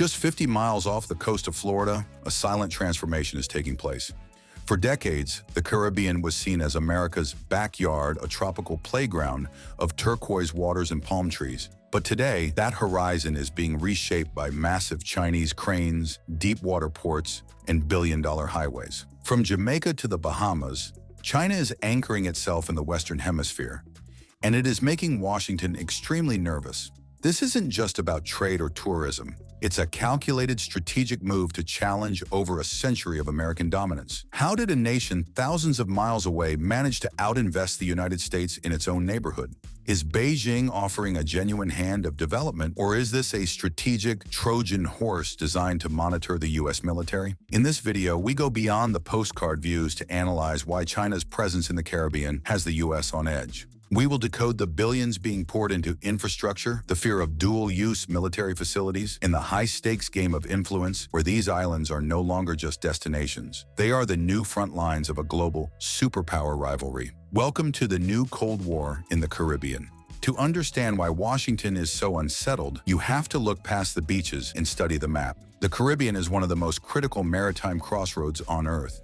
Just 50 miles off the coast of Florida, a silent transformation is taking place. For decades, the Caribbean was seen as America's backyard, a tropical playground of turquoise waters and palm trees. But today, that horizon is being reshaped by massive Chinese cranes, deep water ports, and billion-dollar highways. From Jamaica to the Bahamas, China is anchoring itself in the Western Hemisphere, and it is making Washington extremely nervous. This isn't just about trade or tourism. It's a calculated strategic move to challenge over a century of American dominance. How did a nation thousands of miles away manage to outinvest the United States in its own neighborhood? Is Beijing offering a genuine hand of development, or is this a strategic Trojan horse designed to monitor the U.S. military? In this video, we go beyond the postcard views to analyze why China's presence in the Caribbean has the U.S. on edge. We will decode the billions being poured into infrastructure, the fear of dual-use military facilities, and the high-stakes game of influence where these islands are no longer just destinations. They are the new front lines of a global superpower rivalry. Welcome to the new Cold War in the Caribbean. To understand why Washington is so unsettled, you have to look past the beaches and study the map. The Caribbean is one of the most critical maritime crossroads on Earth.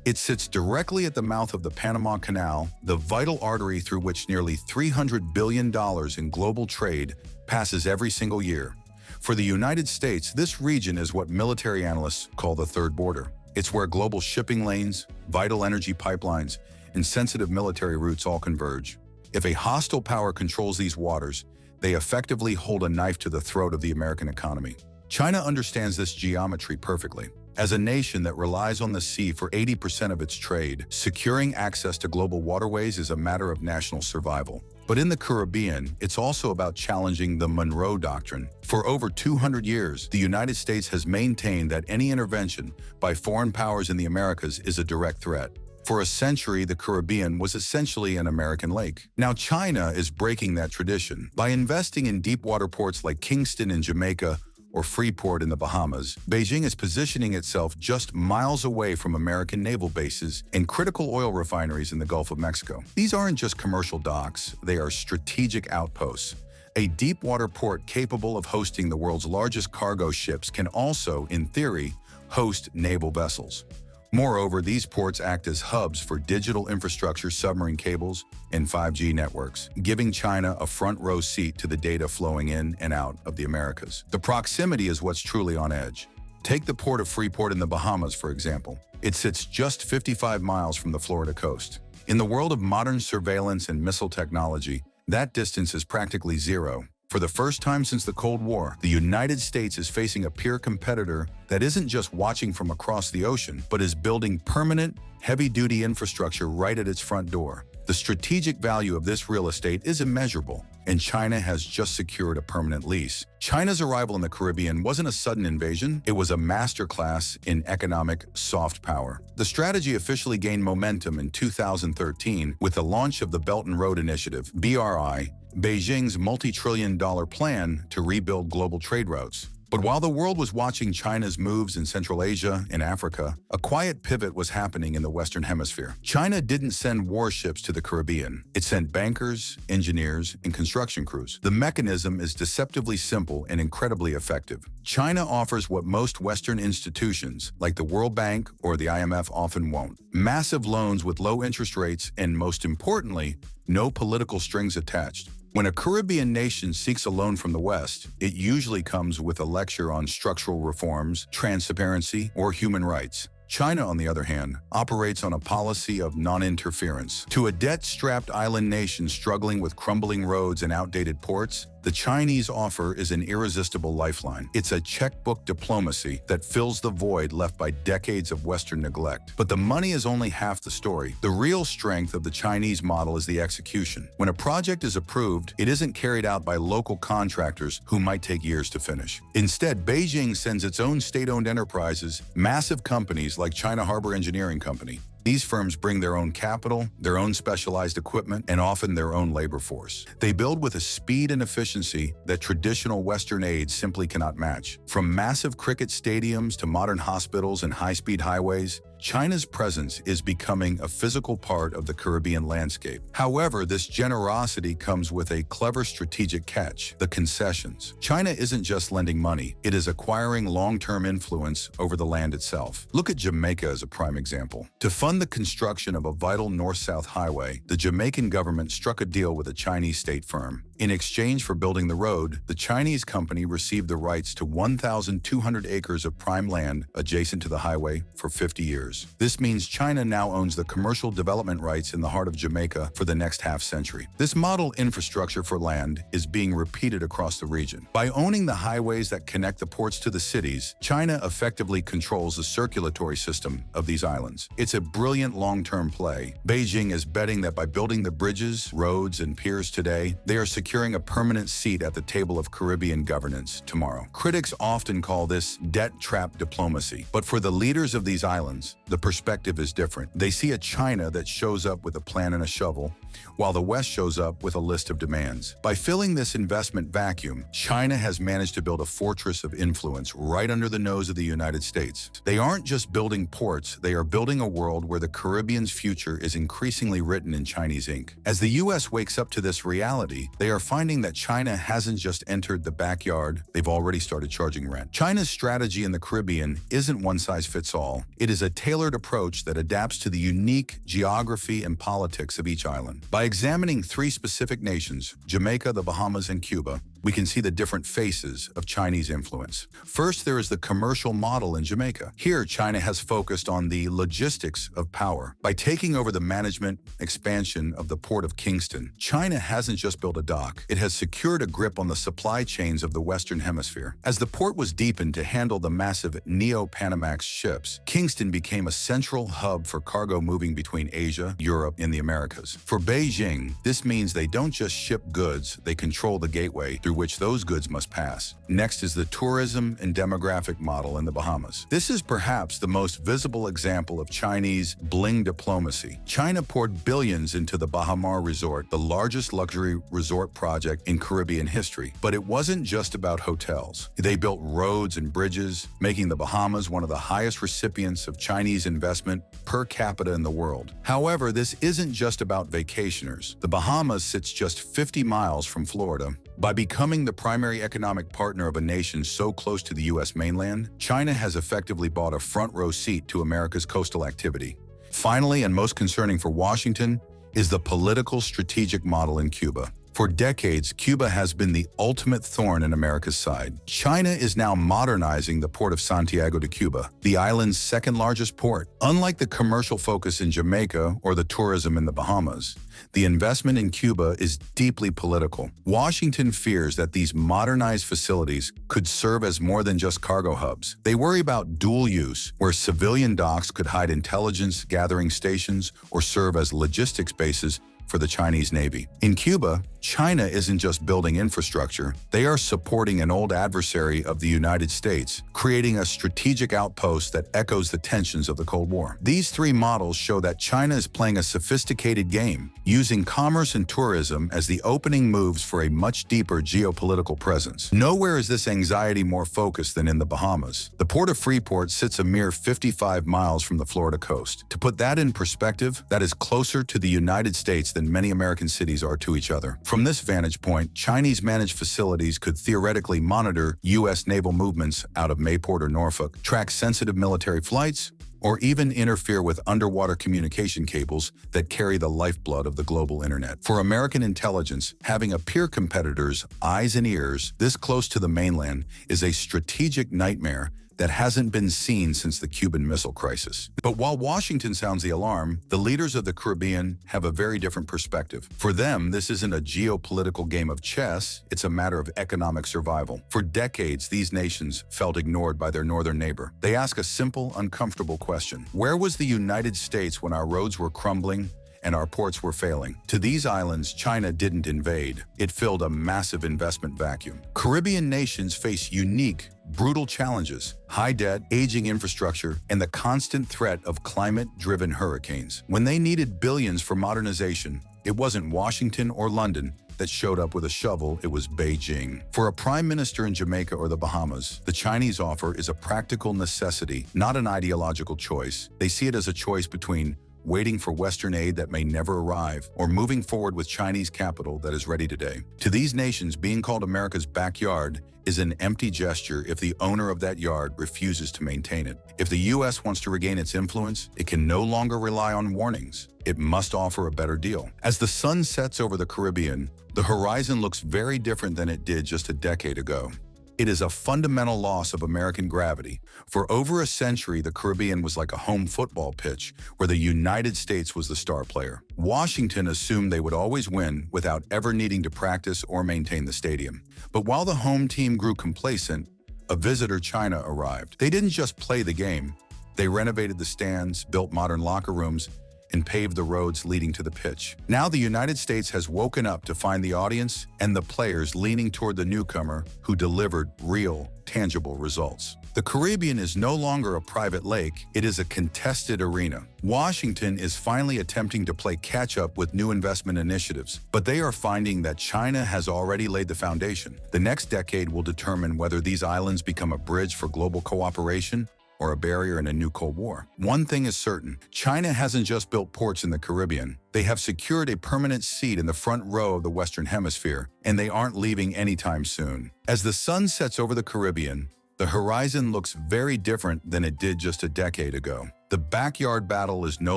It sits directly at the mouth of the Panama Canal, the vital artery through which nearly $300 billion in global trade passes every single year. For the United States, this region is what military analysts call the third border. It's where global shipping lanes, vital energy pipelines, and sensitive military routes all converge. If a hostile power controls these waters, they effectively hold a knife to the throat of the American economy. China understands this geometry perfectly. As a nation that relies on the sea for 80% of its trade, securing access to global waterways is a matter of national survival. But in the Caribbean, it's also about challenging the Monroe Doctrine. For over 200 years, the United States has maintained that any intervention by foreign powers in the Americas is a direct threat. For a century, the Caribbean was essentially an American lake. Now China is breaking that tradition. By investing in deep water ports like Kingston in Jamaica, or Freeport in the Bahamas, Beijing is positioning itself just miles away from American naval bases and critical oil refineries in the Gulf of Mexico. These aren't just commercial docks, they are strategic outposts. A deep-water port capable of hosting the world's largest cargo ships can also, in theory, host naval vessels. Moreover, these ports act as hubs for digital infrastructure, submarine cables, and 5G networks, giving China a front-row seat to the data flowing in and out of the Americas. The proximity is what's truly on edge. Take the port of Freeport in the Bahamas, for example. It sits just 55 miles from the Florida coast. In the world of modern surveillance and missile technology, that distance is practically zero. For the first time since the Cold War, the United States is facing a peer competitor that isn't just watching from across the ocean, but is building permanent, heavy-duty infrastructure right at its front door. The strategic value of this real estate is immeasurable, and China has just secured a permanent lease. China's arrival in the Caribbean wasn't a sudden invasion, it was a masterclass in economic soft power. The strategy officially gained momentum in 2013 with the launch of the Belt and Road Initiative, BRI, Beijing's multi-trillion-dollar plan to rebuild global trade routes. But while the world was watching China's moves in Central Asia and Africa, a quiet pivot was happening in the Western Hemisphere. China didn't send warships to the Caribbean. It sent bankers, engineers, and construction crews. The mechanism is deceptively simple and incredibly effective. China offers what most Western institutions, like the World Bank or the IMF, often won't: massive loans with low interest rates and, most importantly, no political strings attached. When a Caribbean nation seeks a loan from the West, it usually comes with a lecture on structural reforms, transparency, or human rights. China, on the other hand, operates on a policy of non-interference. To a debt-strapped island nation struggling with crumbling roads and outdated ports, the Chinese offer is an irresistible lifeline. It's a checkbook diplomacy that fills the void left by decades of Western neglect. But the money is only half the story. The real strength of the Chinese model is the execution. When a project is approved, it isn't carried out by local contractors who might take years to finish. Instead, Beijing sends its own state-owned enterprises, massive companies like China Harbor Engineering Company. These firms bring their own capital, their own specialized equipment, and often their own labor force. They build with a speed and efficiency that traditional Western aid simply cannot match. From massive cricket stadiums to modern hospitals and high-speed highways, China's presence is becoming a physical part of the Caribbean landscape. However, this generosity comes with a clever strategic catch: the concessions. China isn't just lending money, it is acquiring long-term influence over the land itself. Look at Jamaica as a prime example. To fund the construction of a vital north-south highway, the Jamaican government struck a deal with a Chinese state firm. In exchange for building the road, the Chinese company received the rights to 1,200 acres of prime land adjacent to the highway for 50 years. This means China now owns the commercial development rights in the heart of Jamaica for the next half-century. This model infrastructure for land is being repeated across the region. By owning the highways that connect the ports to the cities, China effectively controls the circulatory system of these islands. It's a brilliant long-term play. Beijing is betting that by building the bridges, roads, and piers today, they are securing a permanent seat at the table of Caribbean governance tomorrow. Critics often call this debt trap diplomacy, but for the leaders of these islands, the perspective is different. They see a China that shows up with a plan and a shovel, while the West shows up with a list of demands. By filling this investment vacuum, China has managed to build a fortress of influence right under the nose of the United States. They aren't just building ports, they are building a world where the Caribbean's future is increasingly written in Chinese ink. As the U.S. wakes up to this reality, they are finding that China hasn't just entered the backyard, they've already started charging rent. China's strategy in the Caribbean isn't one size fits all. It is a tailored approach that adapts to the unique geography and politics of each island. By examining three specific nations, Jamaica, the Bahamas, and Cuba, we can see the different faces of Chinese influence. First, there is the commercial model in Jamaica. Here, China has focused on the logistics of power. By taking over the management expansion of the port of Kingston, China hasn't just built a dock, it has secured a grip on the supply chains of the Western Hemisphere. As the port was deepened to handle the massive Neo-Panamax ships, Kingston became a central hub for cargo moving between Asia, Europe, and the Americas. For Beijing, this means they don't just ship goods, they control the gateway through which those goods must pass. Next is the tourism and demographic model in the Bahamas. This is perhaps the most visible example of Chinese bling diplomacy. China poured billions into the Bahamar Resort, the largest luxury resort project in Caribbean history. But it wasn't just about hotels. They built roads and bridges, making the Bahamas one of the highest recipients of Chinese investment per capita in the world. However, this isn't just about vacationers. The Bahamas sits just 50 miles from Florida. By becoming the primary economic partner of a nation so close to the U.S. mainland, China has effectively bought a front-row seat to America's coastal activity. Finally, and most concerning for Washington, is the political strategic model in Cuba. For decades, Cuba has been the ultimate thorn in America's side. China is now modernizing the port of Santiago de Cuba, the island's second-largest port. Unlike the commercial focus in Jamaica or the tourism in the Bahamas, the investment in Cuba is deeply political. Washington fears that these modernized facilities could serve as more than just cargo hubs. They worry about dual use, where civilian docks could hide intelligence gathering stations or serve as logistics bases for the Chinese Navy. In Cuba, China isn't just building infrastructure, they are supporting an old adversary of the United States, creating a strategic outpost that echoes the tensions of the Cold War. These three models show that China is playing a sophisticated game, using commerce and tourism as the opening moves for a much deeper geopolitical presence. Nowhere is this anxiety more focused than in the Bahamas. The port of Freeport sits a mere 55 miles from the Florida coast. To put that in perspective, that is closer to the United States than many American cities are to each other. From this vantage point, Chinese-managed facilities could theoretically monitor U.S. naval movements out of Mayport or Norfolk, track sensitive military flights, or even interfere with underwater communication cables that carry the lifeblood of the global internet. For American intelligence, having a peer competitor's eyes and ears this close to the mainland is a strategic nightmare that hasn't been seen since the Cuban Missile Crisis. But while Washington sounds the alarm, the leaders of the Caribbean have a very different perspective. For them, this isn't a geopolitical game of chess, it's a matter of economic survival. For decades, these nations felt ignored by their northern neighbor. They ask a simple, uncomfortable question. Where was the United States when our roads were crumbling and our ports were failing? To these islands, China didn't invade. It filled a massive investment vacuum. Caribbean nations face unique, brutal challenges: high debt, aging infrastructure, and the constant threat of climate-driven hurricanes. When they needed billions for modernization, it wasn't Washington or London that showed up with a shovel, it was Beijing. For a prime minister in Jamaica or the Bahamas, the Chinese offer is a practical necessity, not an ideological choice. They see it as a choice between waiting for Western aid that may never arrive, or moving forward with Chinese capital that is ready today. To these nations, being called America's backyard is an empty gesture if the owner of that yard refuses to maintain it. If the U.S. wants to regain its influence, it can no longer rely on warnings. It must offer a better deal. As the sun sets over the Caribbean, the horizon looks very different than it did just a decade ago. It is a fundamental loss of American gravity. For over a century, the Caribbean was like a home football pitch where the United States was the star player. Washington assumed they would always win without ever needing to practice or maintain the stadium. But while the home team grew complacent, a visitor, China, arrived. They didn't just play the game. They renovated the stands, built modern locker rooms, and paved the roads leading to the pitch. Now the United States has woken up to find the audience and the players leaning toward the newcomer who delivered real, tangible results. The Caribbean is no longer a private lake, it is a contested arena. Washington is finally attempting to play catch-up with new investment initiatives, but they are finding that China has already laid the foundation. The next decade will determine whether these islands become a bridge for global cooperation or a barrier in a new Cold War. One thing is certain, China hasn't just built ports in the Caribbean. They have secured a permanent seat in the front row of the Western Hemisphere, and they aren't leaving anytime soon. As the sun sets over the Caribbean, the horizon looks very different than it did just a decade ago. The backyard battle is no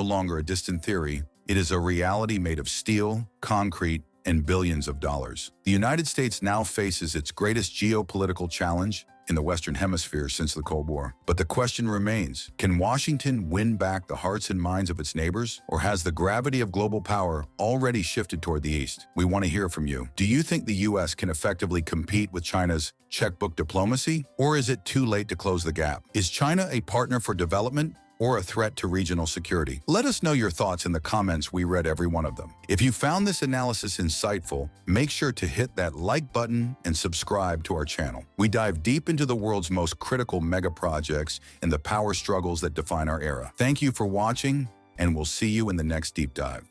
longer a distant theory. It is a reality made of steel, concrete, and billions of dollars. The United States now faces its greatest geopolitical challenge in the Western Hemisphere since the Cold War. But the question remains, can Washington win back the hearts and minds of its neighbors? Or has the gravity of global power already shifted toward the East? We want to hear from you. Do you think the U.S. can effectively compete with China's checkbook diplomacy? Or is it too late to close the gap? Is China a partner for development or a threat to regional security? Let us know your thoughts in the comments. We read every one of them. If you found this analysis insightful, make sure to hit that like button and subscribe to our channel. We dive deep into the world's most critical mega projects and the power struggles that define our era. Thank you for watching, and we'll see you in the next deep dive.